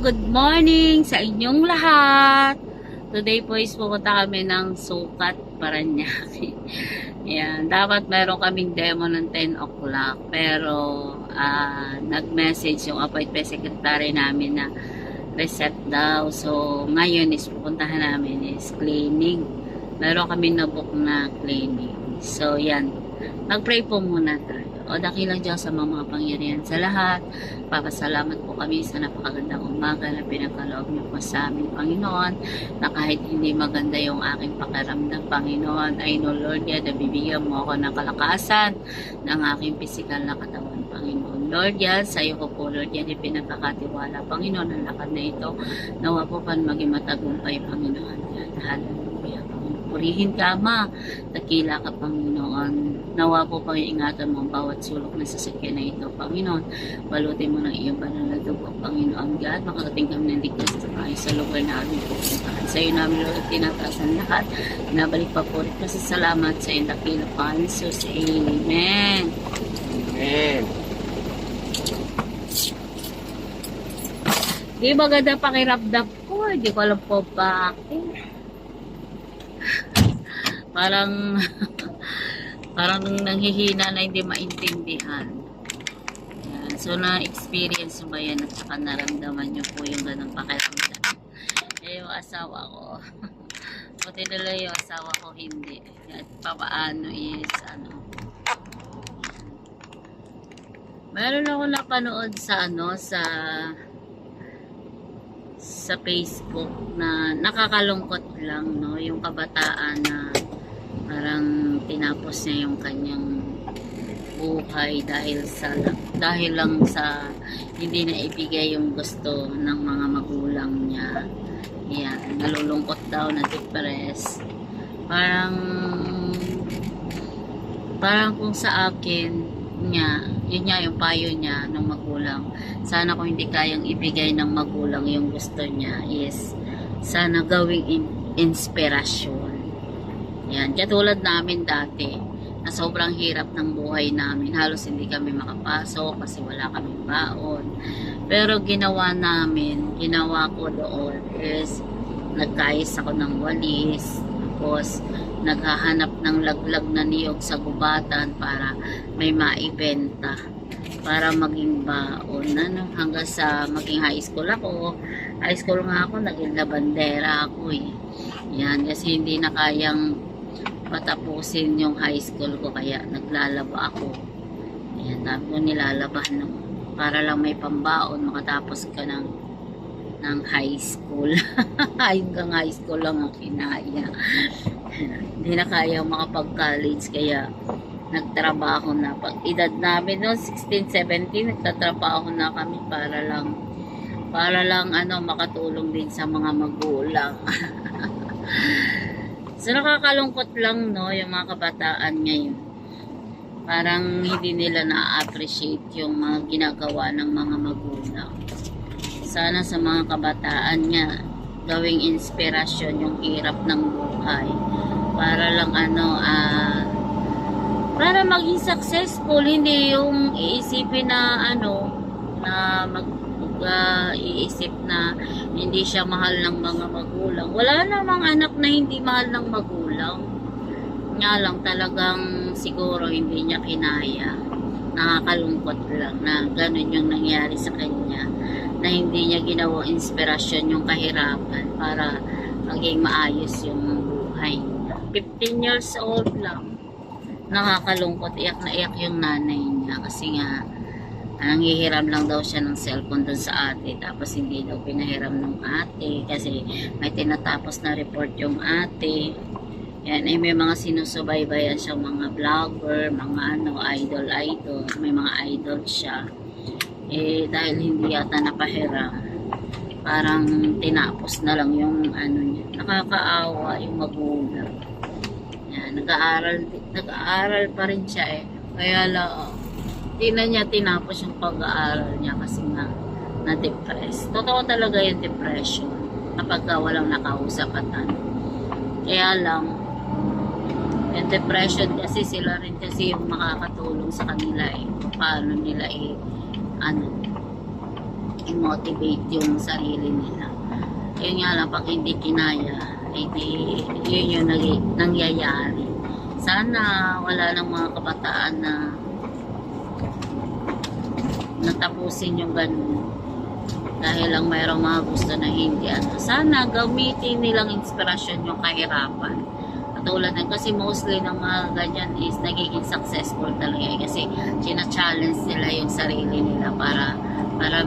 good morning sa inyong lahat. Today po is pupunta kami ng Sukat, Parañaque. Yan, dapat meron kaming demo ng 10 o'clock. Pero nag-message yung appointment secretary namin na reset daw. So ngayon is pupuntahan namin is cleaning. Meron kami na-book na cleaning. So yan, mag-pray po muna tayo. O dakilang Diyos sa mga pangyarihan sa lahat. Papasalamat po kami sa napakagandang umaga na pinagkaloob niyo po sa amin, Panginoon, na kahit hindi maganda yung aking pakiramdam, Panginoon, I know, Lord, yan, nabibigyan mo ako ng kalakasan ng aking pisikal na katawan, Panginoon. Lord, yan, sa iyo ko po, Lord, yan, ipinagkakatiwala, Panginoon, ang lakad na ito, nawa po pan maging matagumpay, Panginoon. Yan, hallelujah, Panginoon. Purihin ka, Ama, dakila ka, Panginoon. Nawa po pang-iingatan mo ang bawat sulok na sasakyan na ito, Panginoon. Balutin mo ng iyong banal na dugo, Panginoon God. Makarating kami ng ligtas sa lugar na aming pupuntahan. Sa iyo namin, Lord, tinataas ang lahat. Nabalik pa po rin kasi salamat sa iyong dakila, Panginoon Jesus. Amen. Amen. Di maganda pakiramdam ko. Hindi ko alam po bakit. Parang nanghihina na hindi maintindihan. Yan. So na-experience mo ba yan at saka naramdaman nyo po yung ganang pakiramdam. Eh yung asawa ko buti nila yung asawa ko hindi. At papaano is meron ako napanood sa sa Facebook na nakakalungkot lang, no, yung kabataan na parang tinapos niya yung kanyang buhay dahil lang sa hindi na ibigay yung gusto ng mga magulang niya. Yan, nalulungkot daw, na depressed. Parang kung sa akin yun nga yung payo niya ng magulang. Sana kung hindi kayang ibigay ng magulang yung gusto niya is sana gawing inspirasyon. Yan, katulad namin dati na sobrang hirap ng buhay namin. Halos hindi kami makapasok kasi wala kaming baon. Pero ginawa ko doon is nagkayos ako ng walis. Tapos naghahanap ng laglag na niyog sa gubatan para may maibenta, para maging baon, hanggang sa maging high school ako. High school nga ako, naging labandera ako eh. Yan, kasi hindi na kayang patapusin yung high school ko, kaya naglalaba ako. Yan, dami ko nilalaban para lang may pambaon, makatapos ka ng high school. Hanggang high school lang ang kinaya. Hindi na kaya makapag-college, kaya nagtrabaho na. Pag edad namin no, 16, 17, nagtatrabaho na kami para lang makatulong din sa mga magulang. So nakakalungkot lang, no, yung mga kabataan ngayon. Parang hindi nila na-appreciate yung mga ginagawa ng mga magulang. Sana sa mga kabataan niya gawing inspirasyon yung hirap ng buhay, para lang para maging successful. Hindi yung iisipin na iisip na hindi siya mahal ng mga magulang. Wala namang anak na hindi mahal ng magulang. Nga lang talagang siguro hindi niya kinaya. Nakakalungkot lang na ganun yung nangyari sa kanya, na hindi niya ginawang inspirasyon yung kahirapan para maging maayos yung buhay niya. 15 years old lang. Nakakalungkot, iyak na iyak yung nanay niya kasi nga nanghihiram lang daw siya ng cellphone dun sa ate, tapos hindi daw pinahiram ng ate kasi may tinatapos na report yung ate. Yan, may mga sinusubaybayan siyang mga vlogger, mga idol, may mga idol siya. Dahil hindi yata napahiram, parang tinapos na lang yung niya. Nakakaawa yung magulang. Yan, nag-aaral pa rin siya kaya lang tingnan niya, tinapos yung pag-aaral niya kasi nga na-depress. Totoo talaga yung depression kapag walang nakausap at kaya lang yung depression kasi sila rin kasi yung makakatulong sa kanila paano nila i-motivate yung sarili nila. Yun nga lang, pag hindi kinaya, hindi, yun yung nangyayari. Sana wala ng mga kabataan na natapusin yung ganun. Dahil lang mayroong mga gusto na hindi. Sana gamitin nilang inspirasyon yung kahirapan. Katulad ng, kasi mostly ng mga ganyan is nagiging successful talaga. Kasi sina-challenge nila yung sarili nila para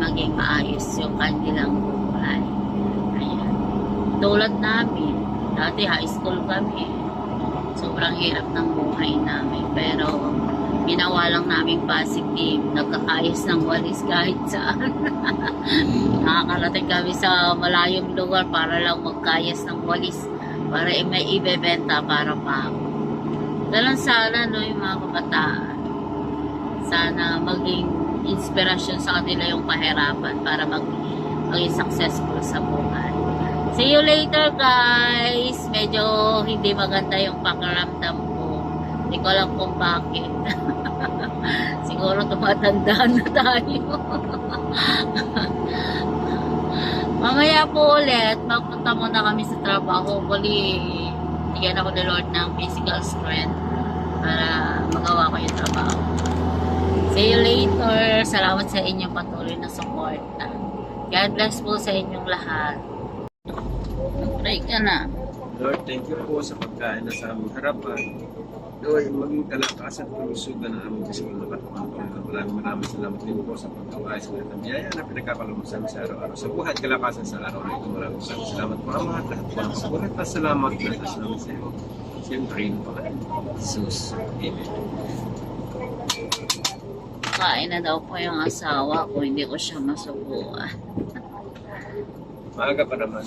maging maayos yung kanilang buhay. Ayan. Tulad namin, dati high school kami. Sobrang hirap ng buhay namin. Pero ginawa lang namin positive, nagkakayos ng walis kahit saan. Nakakarating kami sa malayong lugar para lang magkayas ng walis, para may ibebenta para pa. Ganun sana no, yung mga kabataan. Sana maging inspirasyon sa kanila yung kahirapan para maging successful sa buhay. See you later guys! Medyo hindi maganda yung pakiramdam ko. Hindi ko alam kung bakit. Siguro tumatanda na tayo. Mamaya po ulit, magpunta muna kami sa trabaho. Hopefully, bigyan ako ni Lord ng physical strength para magawa ko yung trabaho. See you later. Salamat sa inyong patuloy na support. God bless po sa inyong lahat. Mag-pray ka na. Lord, thank you po sa pagkain na sa aming harapan. Lord, maging kalakasan at kalusugan ng aming bisig ng katawan ko. Maraming salamat din po sa pagkawain sa lahat ng biyaya na pinagkakalamusan sa araw-araw. Sa buhay at kalakasan sa araw na ito, maraming salamat po. Ang mga lahat po. Buhat na salamat sa iyo. Siyempre, Jesus. Amen. Kain na daw po yung asawa ko, hindi ko siya masubuan. Maaga pa naman.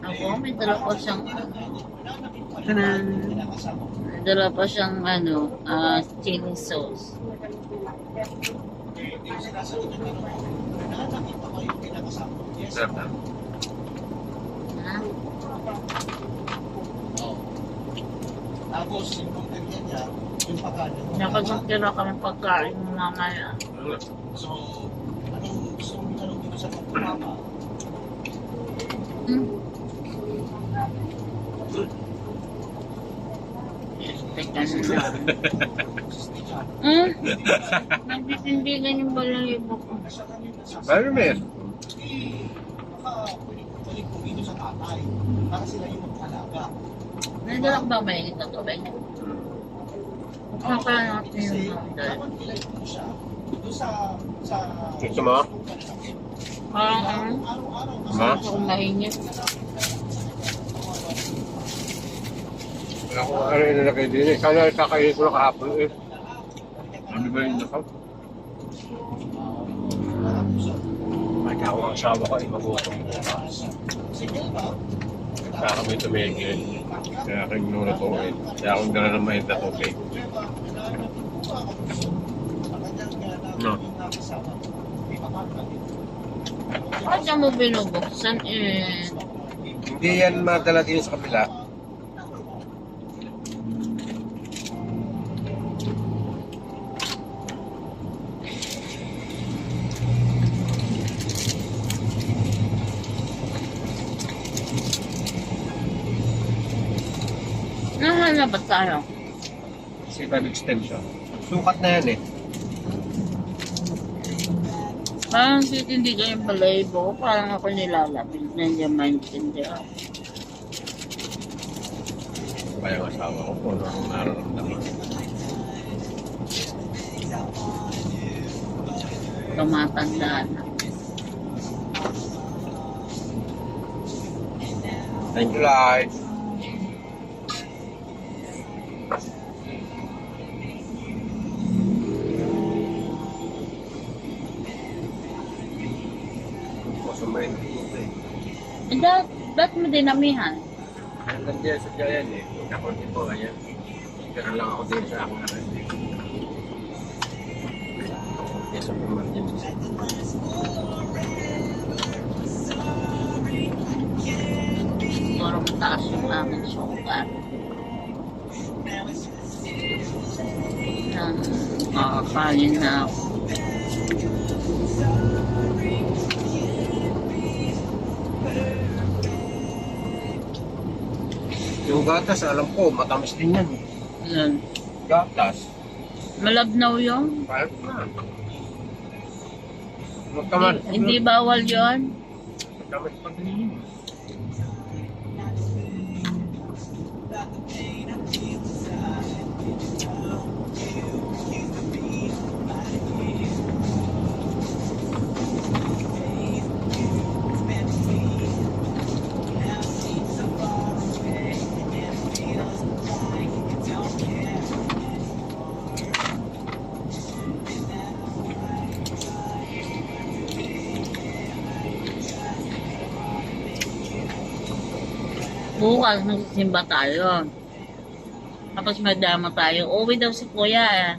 Ako, may dala pa siyang Tanan! may dala pa siyang chili sauce. Sarap na. Ha? Tapos, yung pagkakita niya, yung pagkain. Nakagtira kami pagkain ng mamaya. So, anong gusto mong itanong dito sa pagkakama? Teka na. Nagtitindigan yung balahibo ko. Paano meron? Balik ko dito sa tatay. Para sila yung mag-alaga. Nandala ko ba mainit na tubig? Kaka natin Kasi, yung mandal. dapat ilagay mo siya doon sa Gusto mo? Parang araw-araw. Ma? kung mainit. Ako, ano yung nalagay din eh. Sana kakainin ko na kahapon eh. Ano ba yung nakaw? Ay, ako ang asawa ko ay magutom. Kaya kami tumigil. Kaya aking nurutuin. Kaya akong dala ng mahit na tubig. No. Bakit siya mo binubuksan eh? Hindi yan madala din sa kabila. Nahanap tayo. Kasi five extension. Sukat na yan eh. Parang titindigan yung balahibo ko. Parang ako nilalapit. Nandiyan maintindihan. Kaya ang asawa ko kung ano ang nararamdaman. Tumatanda na. Thank you, Lord. Kumain dito eh. Ba't mo dinamihan? Hanggang diyan sa Jayan eh. Kakunti po, ayan. Pero lang ako din sa aking aras eh. Kaya sa pumartin. Siguro mataas yung aming sugar. Makakain na ako. Yung gatas, alam ko, matamis din yan. Yan. Gatas. Malabnaw yun. Kahit na. Matamis. Hindi bawal yon. Matamis pa din yun. Bukas magsisimba tayo. Tapos madama tayo. Uwi daw si kuya eh.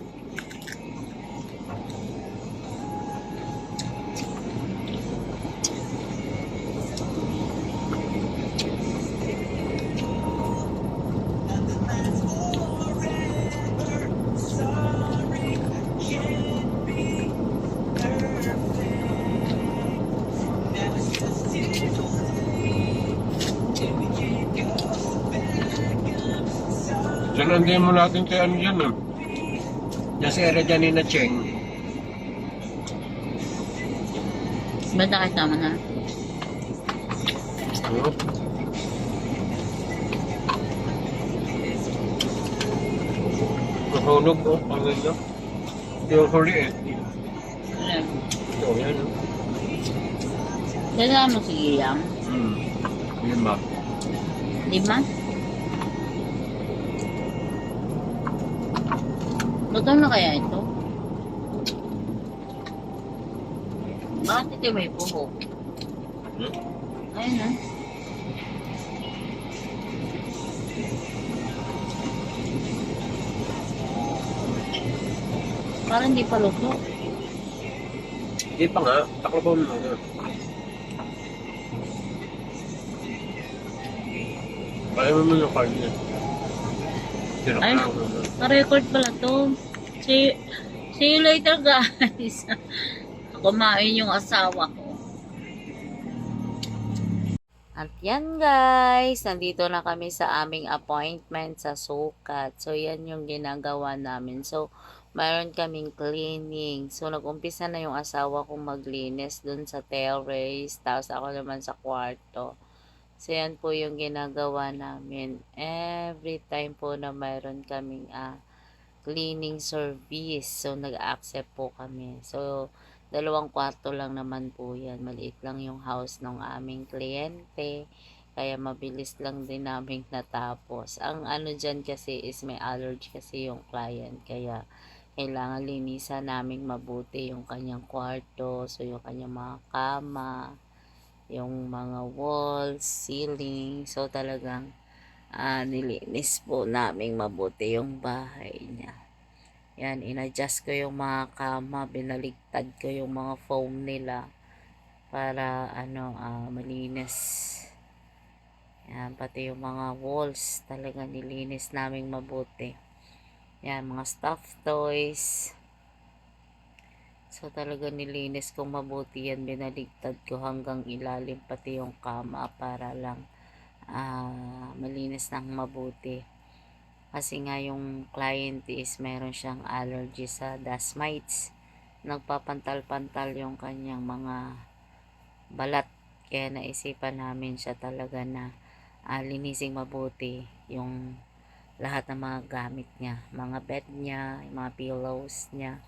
Sunundin mo natin kay ano yan, ah. Nasa area dyan ni na Cheng. Ba't nakasama na? Ano? Nasunog, oh. Ano na? Yung huli eh. Alam. Ito, yan, oh. Kailangan mo si Giyam. Yun ba? Di ba? Luto na kaya ito? Bakit ito may buhok? Ayun na. Parang hindi pa luto. Hindi pa nga. Taklabaw mo na. Kaya mo yung card niya. Ay, na-record pala to. See you later guys. Kumain yung asawa ko. At yan guys, nandito na kami sa aming appointment sa sukat. So yan yung ginagawa namin. So mayroon kaming cleaning. So nag-umpisa na yung asawa kong maglinis dun sa terrace. Tapos ako naman sa kwarto. So yan po yung ginagawa namin. Every time po na mayroon kaming cleaning service. So nag-accept po kami. So 2 kwarto lang naman po yan. Maliit lang yung house ng aming kliyente. Kaya mabilis lang din namin natapos. Ang ano dyan kasi is may allergy kasi yung client. Kaya kailangan linisan namin mabuti yung kanyang kwarto. So yung kanyang mga kama, yung mga walls, ceiling. So talagang nilinis po namin mabuti yung bahay niya. Yan, in-adjust ko yung mga kama, binaligtad ko yung mga foam nila para malinis. Yan, pati yung mga walls talaga nilinis namin mabuti. Yan, mga stuffed toys. So talaga nilinis kong mabuti yan, binaligtad ko hanggang ilalim pati yung kama para lang malinis ng mabuti. Kasi nga yung client is meron siyang allergy sa dust mites. Nagpapantal-pantal yung kanyang mga balat. Kaya naisipan namin siya talaga na linising mabuti yung lahat ng mga gamit niya. Mga bed niya, yung mga pillows niya.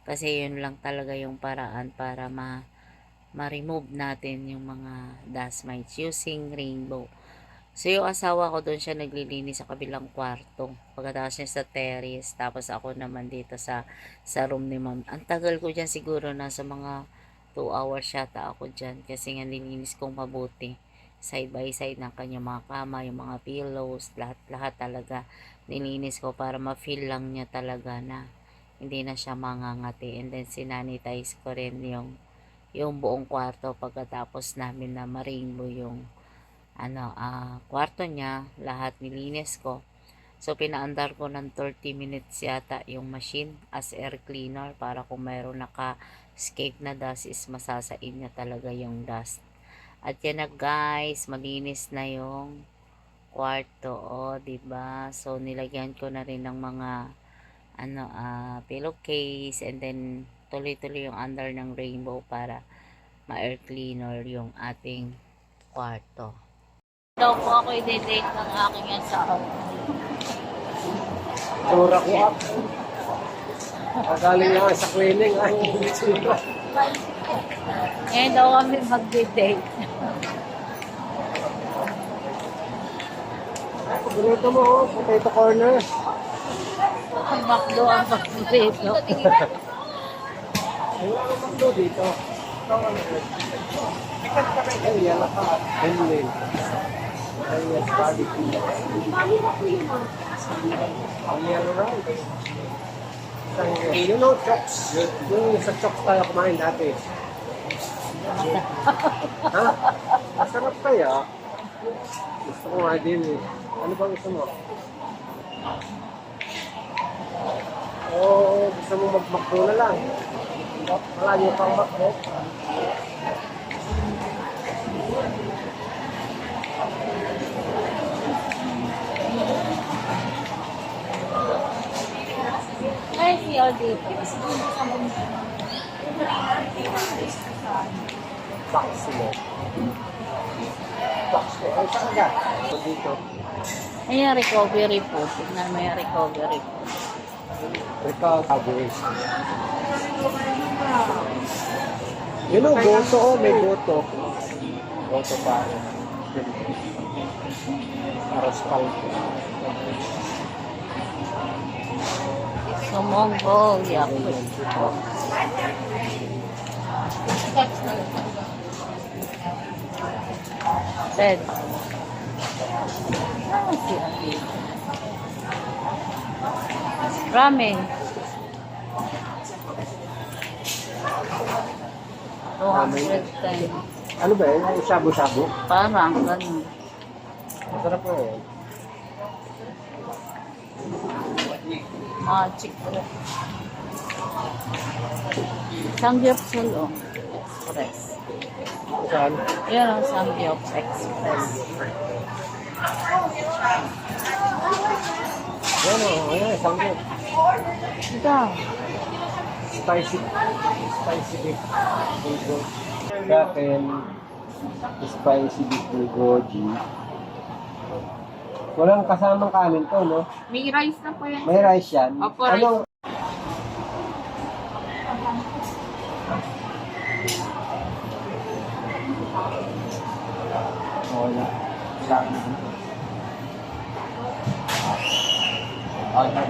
Kasi yun lang talaga yung paraan para ma-remove natin yung mga dust mites using rainbow. So yung asawa ko doon siya naglilinis sa kabilang kwarto. Pagkatapos niya sa terrace, tapos ako naman dito sa room ni ma'am. Ang tagal ko dyan siguro nasa mga 2 hours yata ako dyan kasi nga nilinis kong mabuti. Side by side ng kanyang mga kama, yung mga pillows, lahat talaga nilinis ko para ma-feel lang niya talaga na hindi na siya mangangati. And then sinanitize ko rin yung buong kwarto pagkatapos namin na ma-rainbow yung kwarto niya, lahat nilinis ko. So, pinaandar ko ng 30 minutes yata yung machine as air cleaner para kung mayroon naka-escape na dust is masasain niya talaga yung dust. At yan na guys, malinis na yung kwarto. O, diba? So, nilagyan ko na rin ng mga pillowcase and then tuloy-tuloy yung under ng rainbow para ma-air cleaner yung ating kwarto. Daw po ako i-date ng aking asawa. Tura ko up. Pagaling lang sa cleaning. Ay, tura. Ngayon daw kami mag-date. Paborito mo, oh, potato corner. Ang bakdo ang pag-date. Ay, ano magdo dito? Ay, yan na ka. Henley. Ay, yes, barbecue. Ang yellow rice. You know, chops. Yung sa chops tayo kumain dati. Ha? Masarap kaya. Gusto ko nga din eh. Ano bang gusto mo? Oo, gusto mo mag-makdo na lang. Malayo pang makdo. Ay, si Aldi. Box mo. Box mo. Ay, saan ka? Dito. Ayan, recovery po. Tignan mo yung recovery po. Recovery. You know, goto oh, may goto. Goto pa. Aros palto. Sumongo, yakult. Ted. Si Ate. Ramen. 210. Ano ba yun? Yung shabu-shabu? Parang ganun. Masarap po yun. Magic po. Samgyupsal oh. Express. Saan? Yan ang Samgyup Express. Yan o, ayan, sanggol. Ito. Spicy beef bulgogi. Sa akin, spicy beef bulgogi. Walang kasamang kanin to, no? May rice na po yan. May rice yan. Opo, rice. Anong... Wala. Sa akin. Ayan.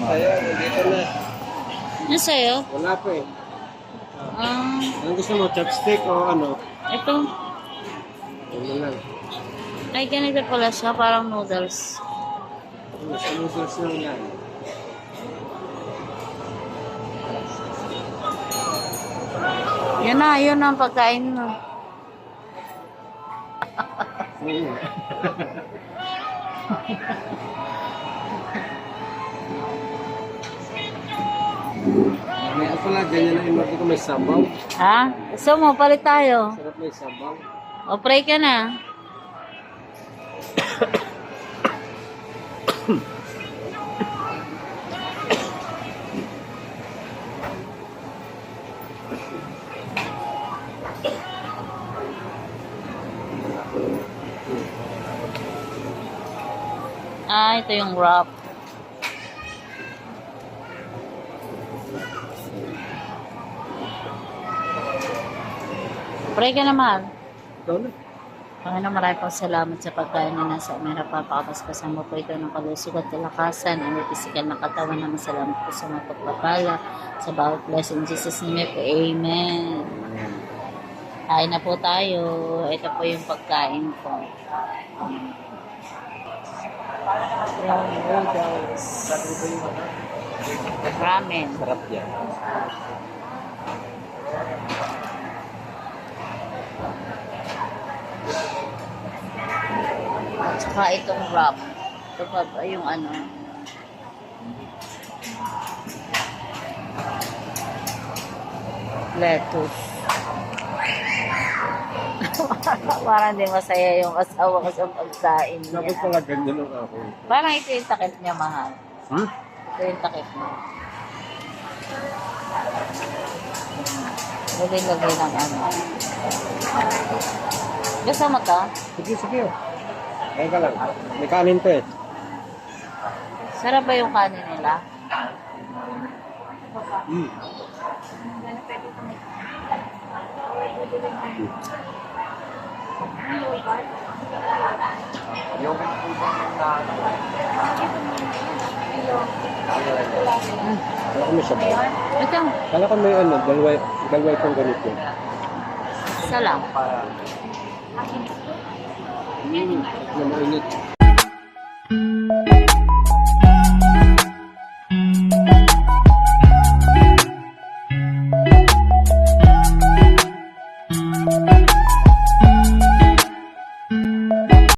Sa'yo, dito na. Ano sa'yo? Wala pa eh. Ah, Anong gusto mo? Chopstick o ano? ito. Ano lang. Ay, ganito pala siya. Parang noodles. Ano, sa noodles lang yan. Yan na, yun ang pagkain mo. May pala, ganyan na yung ko may sabaw. Ha? Gusto mo, palit tayo. Sarap may sabaw. O, pray ka na. Ah, ito yung wrap. Pray ka naman. Ikaw na. Panginoon, maraming pong salamat sa pagkain na nasa umira papakapaskasama po ito ng kalusog at kalakasan ang pisikal na katawan na masalamat po sa mga pagpapala sa bawat blessing. In Jesus' name po, Amen. Kain na po tayo. Ito po yung pagkain ko. Yung noodles. Ramen. Sarap yan. Tsaka itong wrap. Ito pa ba yung ano? Lettuce. Parang di masaya yung asawa ko sa pagkain Dapat niya. pala ganyan ang ako. Parang ito yung takip niya, mahal. Hmm? Ito yung takip niya. Lagay-lagay ng ano. Gusto mo to? Sige, sige. Kaya ka lang. May kanin to eh. Sarap ba yung kanin nila? Mm. Kala ko may sabaw. Ito, Kala ko may ano, dalawa itong ganito. isa lang. Na mainit.